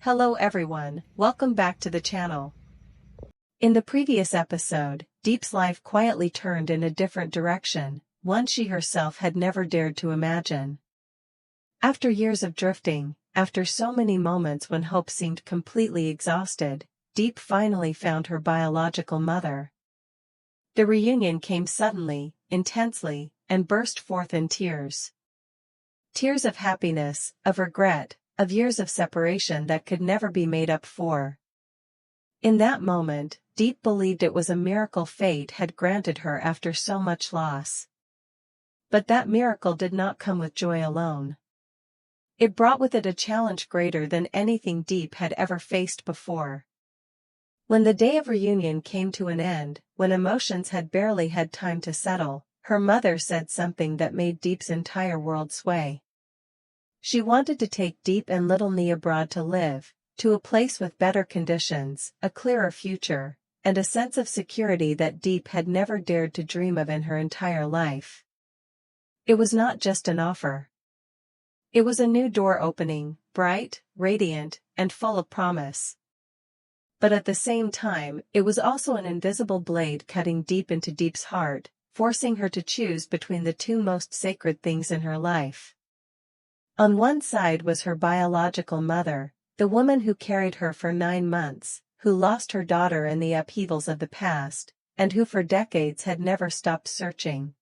Hello everyone, welcome back to the channel. In the previous episode, Diep's life quietly turned in a different direction, one she herself had never dared to imagine. After years of drifting, after so many moments when hope seemed completely exhausted, Diep finally found her biological mother. The reunion came suddenly, intensely, and burst forth in tears. Tears of happiness, of regret, of years of separation that could never be made up for. In that moment, Diep believed it was a miracle fate had granted her after so much loss. But that miracle did not come with joy alone. It brought with it a challenge greater than anything Diep had ever faced before. When the day of reunion came to an end, when emotions had barely had time to settle, her mother said something that made Diep's entire world sway. She wanted to take Diep and little Nie abroad to live, to a place with better conditions, a clearer future, and a sense of security that Diep had never dared to dream of in her entire life. It was not just an offer. It was a new door opening, bright, radiant, and full of promise. But at the same time, it was also an invisible blade cutting deep into Diep's heart, forcing her to choose between the two most sacred things in her life. On one side was her biological mother, the woman who carried her for 9 months, who lost her daughter in the upheavals of the past, and who for decades had never stopped searching.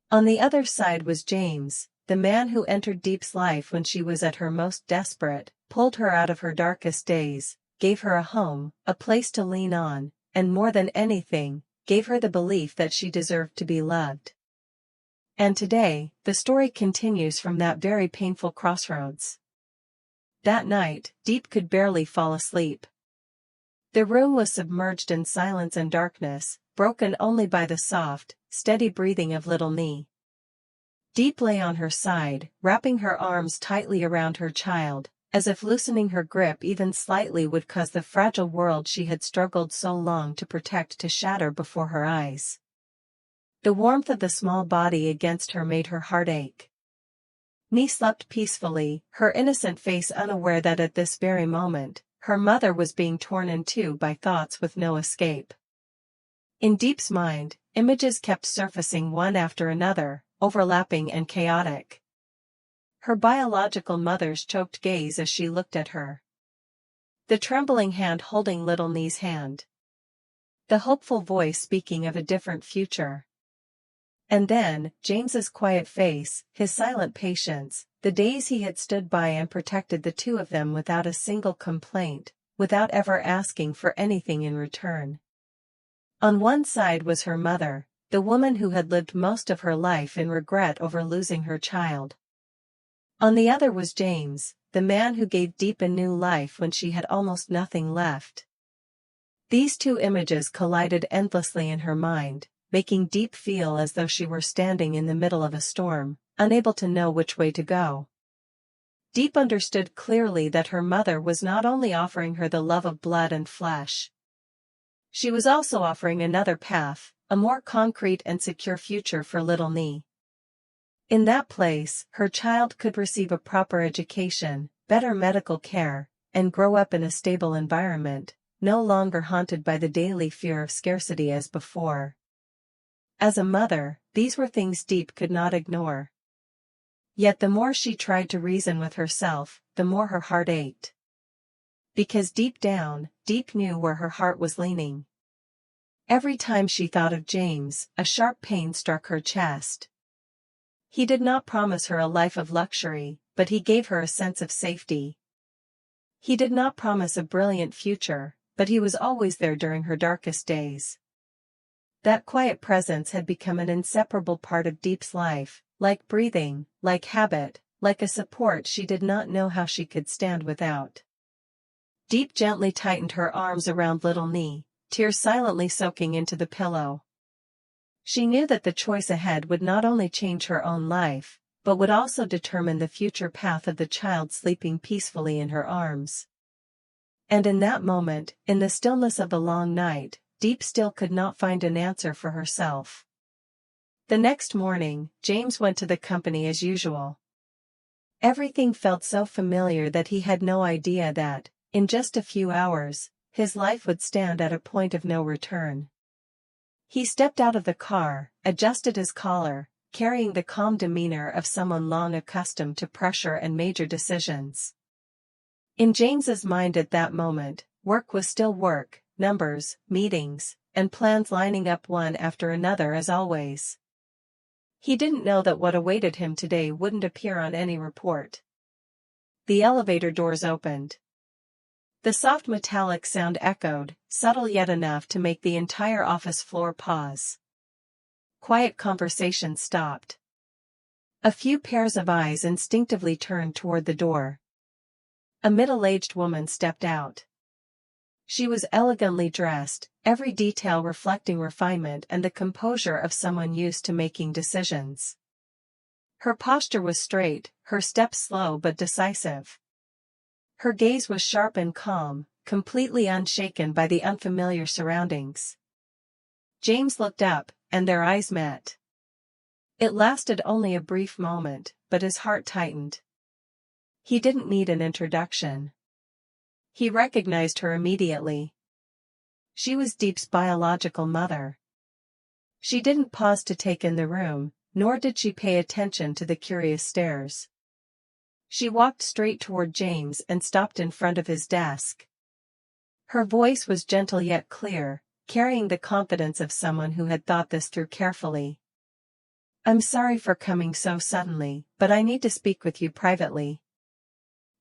On the other side was James, the man who entered Diep's life when she was at her most desperate, pulled her out of her darkest days, gave her a home, a place to lean on, and more than anything, gave her the belief that she deserved to be loved. And today, the story continues from that very painful crossroads. That night, Diep could barely fall asleep. The room was submerged in silence and darkness, broken only by the soft, steady breathing of little Nie. Diep lay on her side, wrapping her arms tightly around her child, as if loosening her grip even slightly would cause the fragile world she had struggled so long to protect to shatter before her eyes. The warmth of the small body against her made her heart ache. Nie slept peacefully, her innocent face unaware that at this very moment, her mother was being torn in two by thoughts with no escape. In Diep's mind, images kept surfacing one after another, overlapping and chaotic. Her biological mother's choked gaze as she looked at her. The trembling hand holding little Nie's hand. The hopeful voice speaking of a different future. And then, James's quiet face, his silent patience, the days he had stood by and protected the two of them without a single complaint, without ever asking for anything in return. On one side was her mother, the woman who had lived most of her life in regret over losing her child. On the other was James, the man who gave Diep a new life when she had almost nothing left. These two images collided endlessly in her mind, making Diep feel as though she were standing in the middle of a storm, unable to know which way to go. Diep understood clearly that her mother was not only offering her the love of blood and flesh. She was also offering another path, a more concrete and secure future for little Nie. In that place, her child could receive a proper education, better medical care, and grow up in a stable environment, no longer haunted by the daily fear of scarcity as before. As a mother, these were things Diep could not ignore. Yet the more she tried to reason with herself, the more her heart ached. Because deep down, Diep knew where her heart was leaning. Every time she thought of James, a sharp pain struck her chest. He did not promise her a life of luxury, but he gave her a sense of safety. He did not promise a brilliant future, but he was always there during her darkest days. That quiet presence had become an inseparable part of Diep's life, like breathing, like habit, like a support she did not know how she could stand without. Diep gently tightened her arms around little Nie, tears silently soaking into the pillow. She knew that the choice ahead would not only change her own life, but would also determine the future path of the child sleeping peacefully in her arms. And in that moment, in the stillness of the long night, Diep still could not find an answer for herself. The next morning, James went to the company as usual. Everything felt so familiar that he had no idea that, in just a few hours, his life would stand at a point of no return. He stepped out of the car, adjusted his collar, carrying the calm demeanor of someone long accustomed to pressure and major decisions. In James's mind at that moment, work was still work, numbers, meetings, and plans lining up one after another as always. He didn't know that what awaited him today wouldn't appear on any report. The elevator doors opened. The soft metallic sound echoed, subtle yet enough to make the entire office floor pause. Quiet conversation stopped. A few pairs of eyes instinctively turned toward the door. A middle-aged woman stepped out. She was elegantly dressed, every detail reflecting refinement and the composure of someone used to making decisions. Her posture was straight, her step slow but decisive. Her gaze was sharp and calm, completely unshaken by the unfamiliar surroundings. James looked up, and their eyes met. It lasted only a brief moment, but his heart tightened. He didn't need an introduction. He recognized her immediately. She was Diep's biological mother. She didn't pause to take in the room, nor did she pay attention to the curious stares. She walked straight toward James and stopped in front of his desk. Her voice was gentle yet clear, carrying the confidence of someone who had thought this through carefully. "I'm sorry for coming so suddenly, but I need to speak with you privately."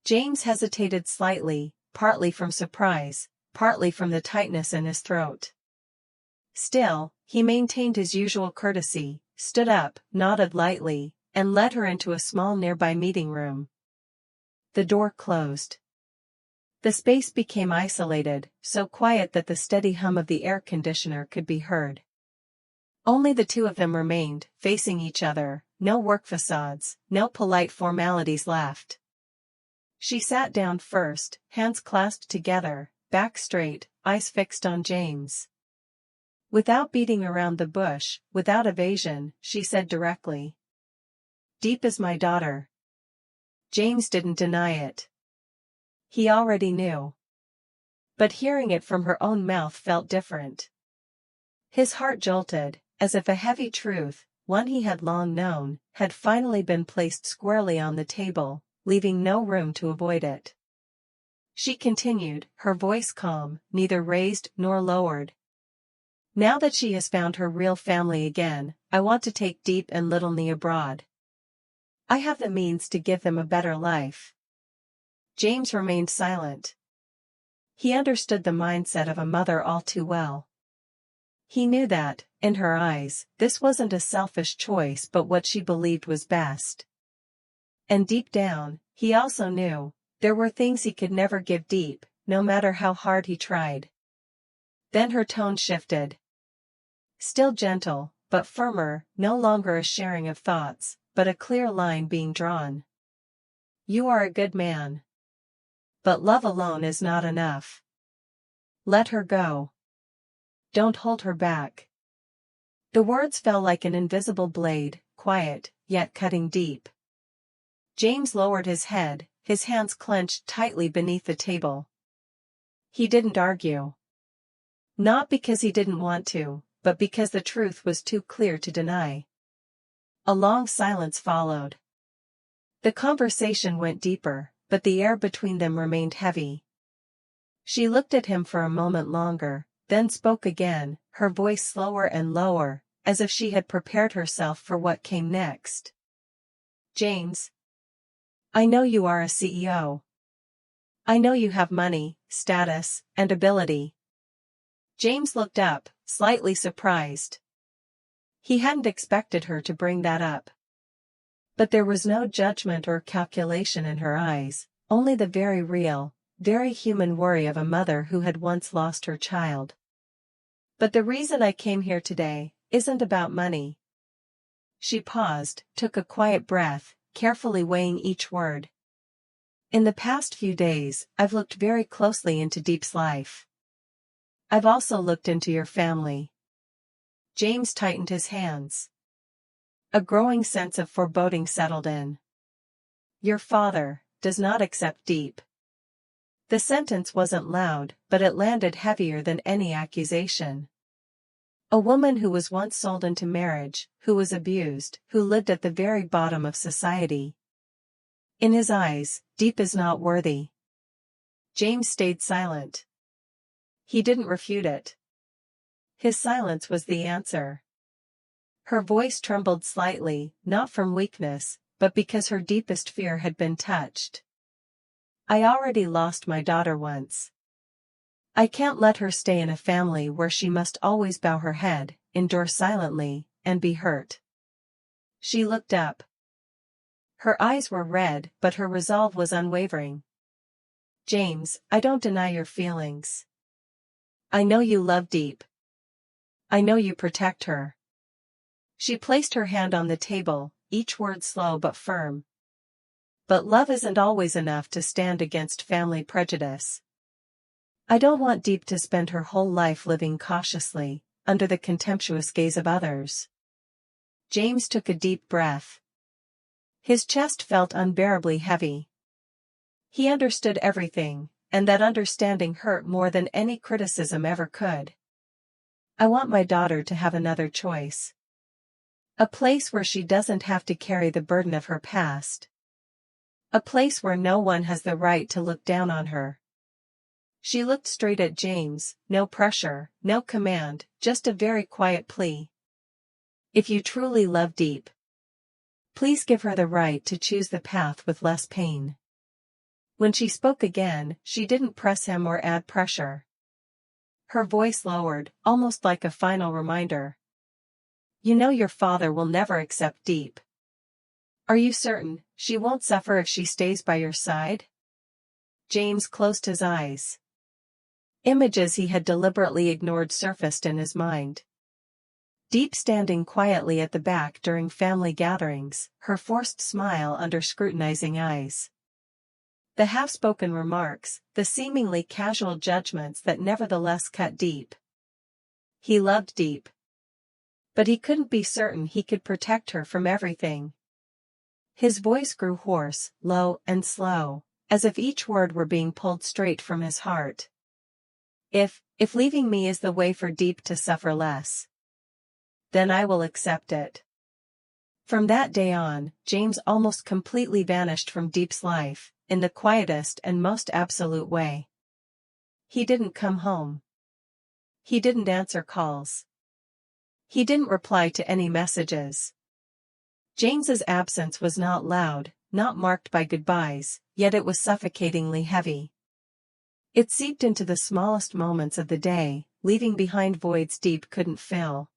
James hesitated slightly, partly from surprise, partly from the tightness in his throat. Still, he maintained his usual courtesy, stood up, nodded lightly, and led her into a small nearby meeting room. The door closed. The space became isolated, so quiet that the steady hum of the air conditioner could be heard. Only the two of them remained, facing each other, no work facades, no polite formalities left. She sat down first, hands clasped together, back straight, eyes fixed on James. Without beating around the bush, without evasion, she said directly, "Diep is my daughter." James didn't deny it. He already knew. But hearing it from her own mouth felt different. His heart jolted, as if a heavy truth, one he had long known, had finally been placed squarely on the table, leaving no room to avoid it. She continued, her voice calm, neither raised nor lowered. "Now that she has found her real family again, I want to take Diep and little Nie abroad. I have the means to give them a better life." James remained silent. He understood the mindset of a mother all too well. He knew that, in her eyes, this wasn't a selfish choice but what she believed was best. And deep down, he also knew, there were things he could never give Diep, no matter how hard he tried. Then her tone shifted. Still gentle, but firmer, no longer a sharing of thoughts, but a clear line being drawn. "You are a good man. But love alone is not enough. Let her go. Don't hold her back." The words fell like an invisible blade, quiet, yet cutting deep. James lowered his head, his hands clenched tightly beneath the table. He didn't argue. Not because he didn't want to, but because the truth was too clear to deny. A long silence followed. The conversation went deeper, but the air between them remained heavy. She looked at him for a moment longer, then spoke again, her voice slower and lower, as if she had prepared herself for what came next. "James, I know you are a CEO. I know you have money, status, and ability." James looked up, slightly surprised. He hadn't expected her to bring that up. But there was no judgment or calculation in her eyes, only the very real, very human worry of a mother who had once lost her child. "But the reason I came here today isn't about money." She paused, took a quiet breath, carefully weighing each word. "In the past few days, I've looked very closely into Diep's life. I've also looked into your family." James tightened his hands. A growing sense of foreboding settled in. Your father does not accept Diep. The sentence wasn't loud, but it landed heavier than any accusation. A woman who was once sold into marriage, who was abused, who lived at the very bottom of society. In his eyes, Diep is not worthy. James stayed silent. He didn't refute it. His silence was the answer. Her voice trembled slightly, not from weakness, but because her deepest fear had been touched. I already lost my daughter once. I can't let her stay in a family where she must always bow her head, endure silently, and be hurt. She looked up. Her eyes were red, but her resolve was unwavering. James, I don't deny your feelings. I know you love Diep. I know you protect her. She placed her hand on the table, each word slow but firm. But love isn't always enough to stand against family prejudice. I don't want Diep to spend her whole life living cautiously, under the contemptuous gaze of others. James took a deep breath. His chest felt unbearably heavy. He understood everything, and that understanding hurt more than any criticism ever could. I want my daughter to have another choice. A place where she doesn't have to carry the burden of her past. A place where no one has the right to look down on her. She looked straight at James, no pressure, no command, just a very quiet plea. If you truly love Diep, please give her the right to choose the path with less pain. When she spoke again, she didn't press him or add pressure. Her voice lowered, almost like a final reminder. You know your father will never accept Diep. Are you certain she won't suffer if she stays by your side? James closed his eyes. Images he had deliberately ignored surfaced in his mind. Diep standing quietly at the back during family gatherings, her forced smile under scrutinizing eyes. The half-spoken remarks, the seemingly casual judgments that nevertheless cut deep. He loved Diep. But he couldn't be certain he could protect her from everything. His voice grew hoarse, low, and slow, as if each word were being pulled straight from his heart. If leaving me is the way for Diep to suffer less, then I will accept it. From that day on, James almost completely vanished from Diep's life, in the quietest and most absolute way. He didn't come home. He didn't answer calls. He didn't reply to any messages. James's absence was not loud, not marked by goodbyes, yet it was suffocatingly heavy. It seeped into the smallest moments of the day, leaving behind voids Diep couldn't fill.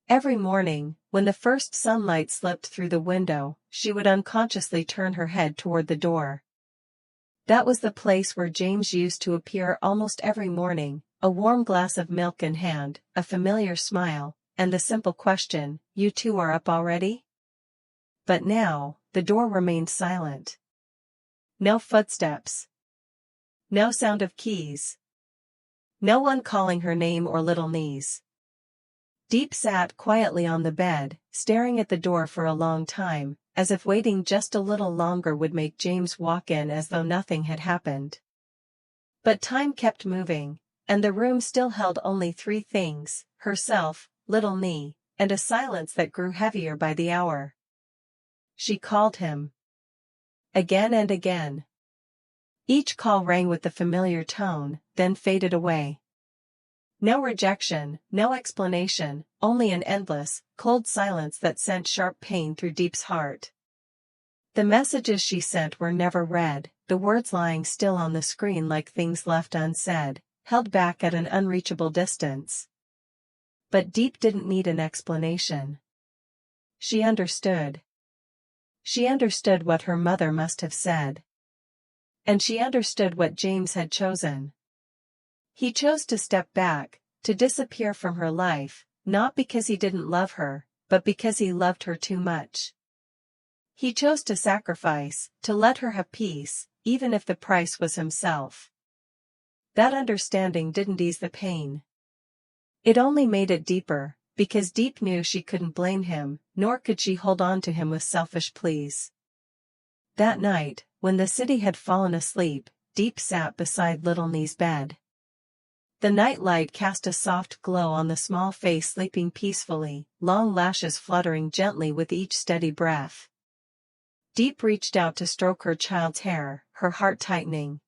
Every morning, when the first sunlight slipped through the window, she would unconsciously turn her head toward the door. That was the place where James used to appear almost every morning, a warm glass of milk in hand, a familiar smile, and the simple question, "You two are up already?" But now, the door remained silent. No footsteps. No sound of keys. No one calling her name or little niece. Diep sat quietly on the bed, staring at the door for a long time, as if waiting just a little longer would make James walk in as though nothing had happened. But time kept moving, and the room still held only three things: herself, little Nie, and a silence that grew heavier by the hour. She called him. Again and again. Each call rang with the familiar tone, then faded away. No rejection, no explanation, only an endless, cold silence that sent sharp pain through Diep's heart. The messages she sent were never read, the words lying still on the screen like things left unsaid, held back at an unreachable distance. But Diep didn't need an explanation. She understood. She understood what her mother must have said. And she understood what James had chosen. He chose to step back, to disappear from her life, not because he didn't love her, but because he loved her too much. He chose to sacrifice, to let her have peace, even if the price was himself. That understanding didn't ease the pain. It only made it deeper, because Diep knew she couldn't blame him, nor could she hold on to him with selfish pleas. That night, when the city had fallen asleep, Diep sat beside Little Nee's bed. The night light cast a soft glow on the small face sleeping peacefully, long lashes fluttering gently with each steady breath. Diep reached out to stroke her child's hair, her heart tightening.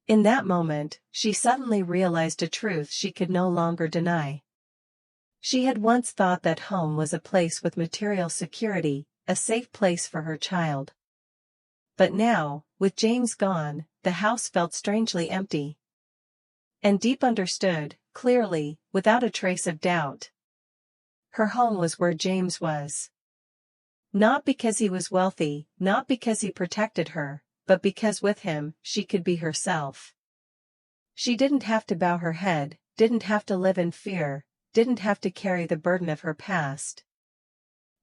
In that moment, she suddenly realized a truth she could no longer deny. She had once thought that home was a place with material security, a safe place for her child. But now, with James gone, the house felt strangely empty. And Diep understood, clearly, without a trace of doubt. Her home was where James was. Not because he was wealthy, not because he protected her, but because with him, she could be herself. She didn't have to bow her head, didn't have to live in fear, didn't have to carry the burden of her past.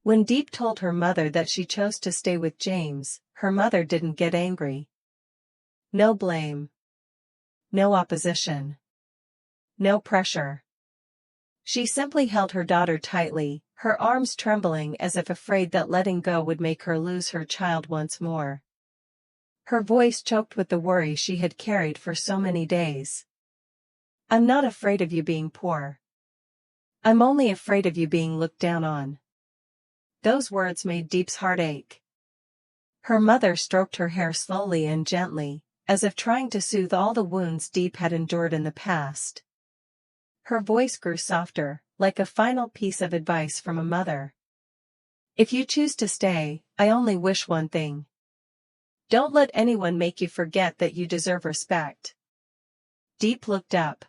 When Diep told her mother that she chose to stay with James, her mother didn't get angry. No blame. No opposition. No pressure. She simply held her daughter tightly, her arms trembling as if afraid that letting go would make her lose her child once more. Her voice choked with the worry she had carried for so many days. "I'm not afraid of you being poor. I'm only afraid of you being looked down on." Those words made Diep's heart ache. Her mother stroked her hair slowly and gently, as if trying to soothe all the wounds Diep had endured in the past. Her voice grew softer, like a final piece of advice from a mother. "If you choose to stay, I only wish one thing. Don't let anyone make you forget that you deserve respect." Diep looked up.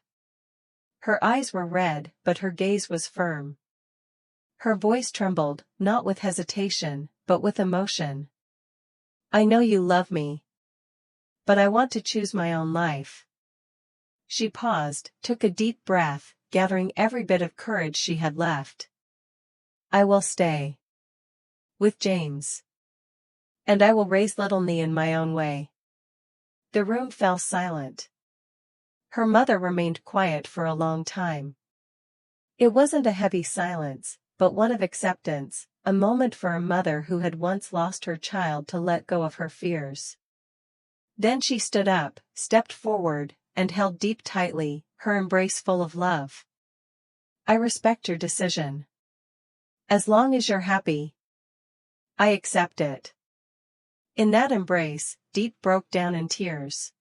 Her eyes were red, but her gaze was firm. Her voice trembled, not with hesitation, but with emotion. "I know you love me. But I want to choose my own life." She paused, took a deep breath, gathering every bit of courage she had left. "I will stay. With James. And I will raise Little Nee in my own way." The room fell silent. Her mother remained quiet for a long time. It wasn't a heavy silence, but one of acceptance, a moment for a mother who had once lost her child to let go of her fears. Then she stood up, stepped forward, and held Diep tightly, her embrace full of love. "I respect your decision. As long as you're happy, I accept it." In that embrace, Diep broke down in tears.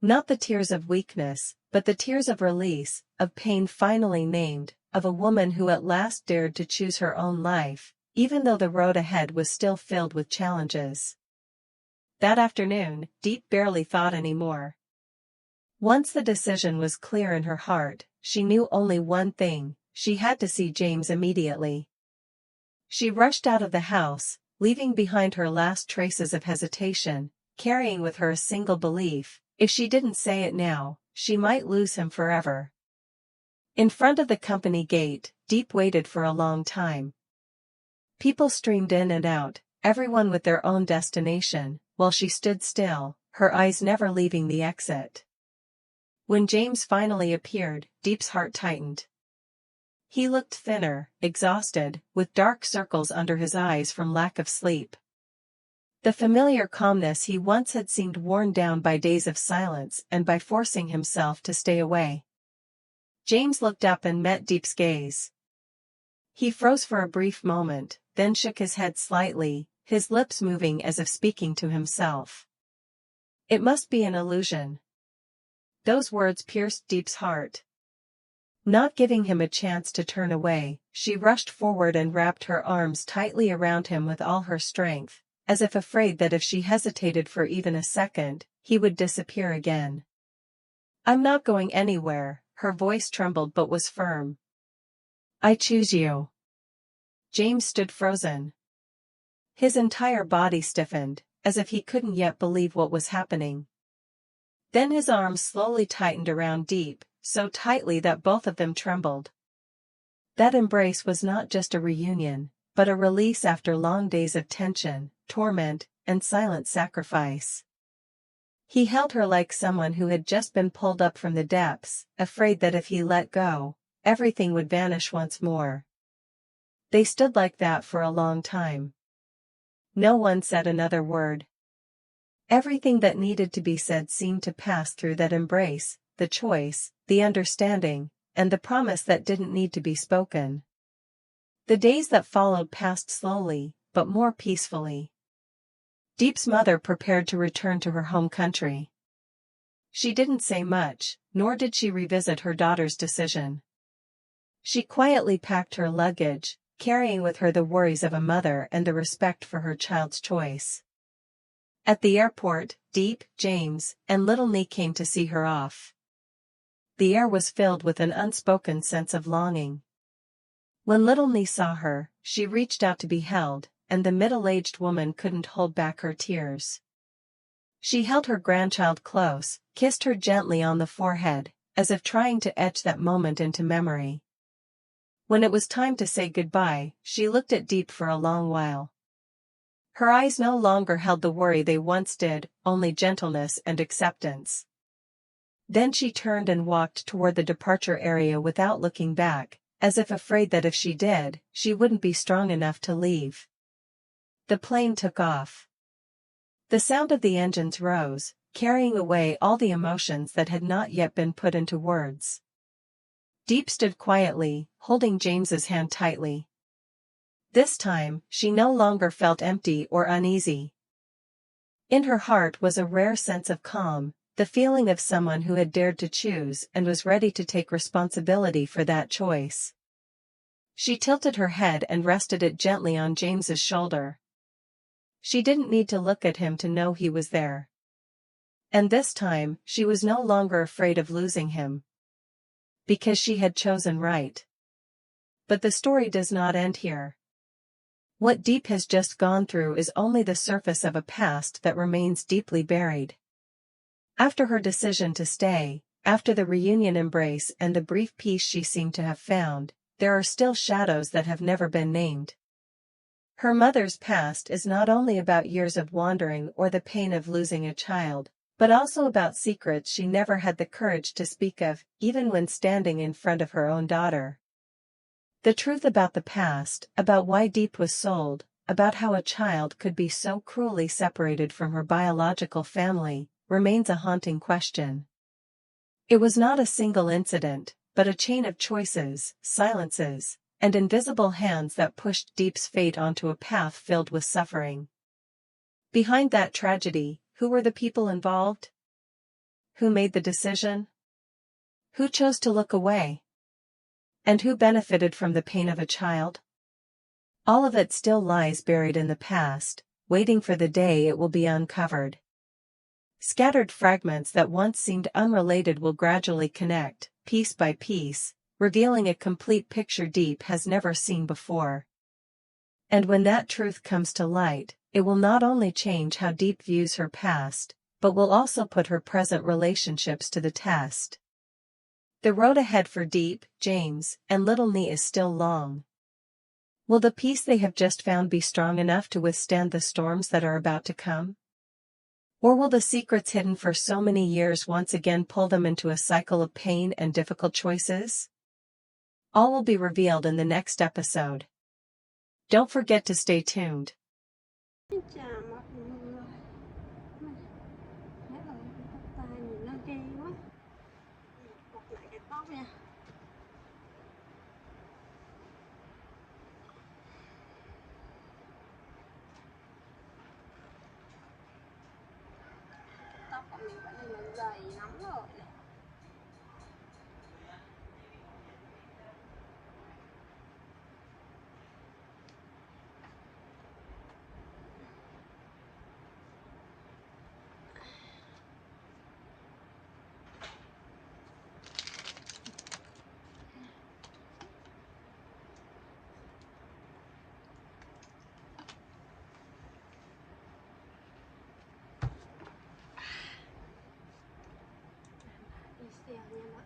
Not the tears of weakness, but the tears of release, of pain finally named, of a woman who at last dared to choose her own life, even though the road ahead was still filled with challenges. That afternoon, Diep barely thought anymore. Once the decision was clear in her heart, she knew only one thing: she had to see James immediately. She rushed out of the house, leaving behind her last traces of hesitation, carrying with her a single belief: if she didn't say it now, she might lose him forever. In front of the company gate, Diep waited for a long time. People streamed in and out, everyone with their own destination, while she stood still, her eyes never leaving the exit. When James finally appeared, Diep's heart tightened. He looked thinner, exhausted, with dark circles under his eyes from lack of sleep. The familiar calmness he once had seemed worn down by days of silence and by forcing himself to stay away. James looked up and met Diep's gaze. He froze for a brief moment, then shook his head slightly, his lips moving as if speaking to himself. "It must be an illusion." Those words pierced Diep's heart. Not giving him a chance to turn away, she rushed forward and wrapped her arms tightly around him with all her strength, as if afraid that if she hesitated for even a second, he would disappear again. "I'm not going anywhere," her voice trembled but was firm. "I choose you." James stood frozen. His entire body stiffened, as if he couldn't yet believe what was happening. Then his arms slowly tightened around Diep, so tightly that both of them trembled. That embrace was not just a reunion, but a release after long days of tension, torment, and silent sacrifice. He held her like someone who had just been pulled up from the depths, afraid that if he let go, everything would vanish once more. They stood like that for a long time. No one said another word. Everything that needed to be said seemed to pass through that embrace, the choice, the understanding, and the promise that didn't need to be spoken. The days that followed passed slowly, but more peacefully. Diep's mother prepared to return to her home country. She didn't say much, nor did she revisit her daughter's decision. She quietly packed her luggage, carrying with her the worries of a mother and the respect for her child's choice. At the airport, Diep, James, and little Nee came to see her off. The air was filled with an unspoken sense of longing. When little Nee saw her, she reached out to be held, and the middle-aged woman couldn't hold back her tears. She held her grandchild close, kissed her gently on the forehead, as if trying to etch that moment into memory. When it was time to say goodbye, she looked at Diep for a long while. Her eyes no longer held the worry they once did, only gentleness and acceptance. Then she turned and walked toward the departure area without looking back, as if afraid that if she did, she wouldn't be strong enough to leave. The plane took off. The sound of the engines rose, carrying away all the emotions that had not yet been put into words. Diep stood quietly, holding James's hand tightly. This time, she no longer felt empty or uneasy. In her heart was a rare sense of calm, the feeling of someone who had dared to choose and was ready to take responsibility for that choice. She tilted her head and rested it gently on James's shoulder. She didn't need to look at him to know he was there. And this time, she was no longer afraid of losing him. Because she had chosen right. But the story does not end here. What Diep has just gone through is only the surface of a past that remains deeply buried. After her decision to stay, after the reunion embrace and the brief peace she seemed to have found, there are still shadows that have never been named. Her mother's past is not only about years of wandering or the pain of losing a child, but also about secrets she never had the courage to speak of, even when standing in front of her own daughter. The truth about the past, about why Diep was sold, about how a child could be so cruelly separated from her biological family, remains a haunting question. It was not a single incident, but a chain of choices, silences, and invisible hands that pushed Diep's fate onto a path filled with suffering. Behind that tragedy, who were the people involved? Who made the decision? Who chose to look away? And who benefited from the pain of a child? All of it still lies buried in the past, waiting for the day it will be uncovered. Scattered fragments that once seemed unrelated will gradually connect, piece by piece, revealing a complete picture Diep has never seen before. And when that truth comes to light, it will not only change how Diep views her past, but will also put her present relationships to the test. The road ahead for Diep, James, and little Nee is still long. Will the peace they have just found be strong enough to withstand the storms that are about to come? Or will the secrets hidden for so many years once again pull them into a cycle of pain and difficult choices? All will be revealed in the next episode. Don't forget to stay tuned. Xin chào mọi người. Mấy lần tóc tai nhìn nó ghê quá. Cột lại cái tóc nha. Tóc của mình vẫn là dày lắm rồi này. Đi xe nha mọi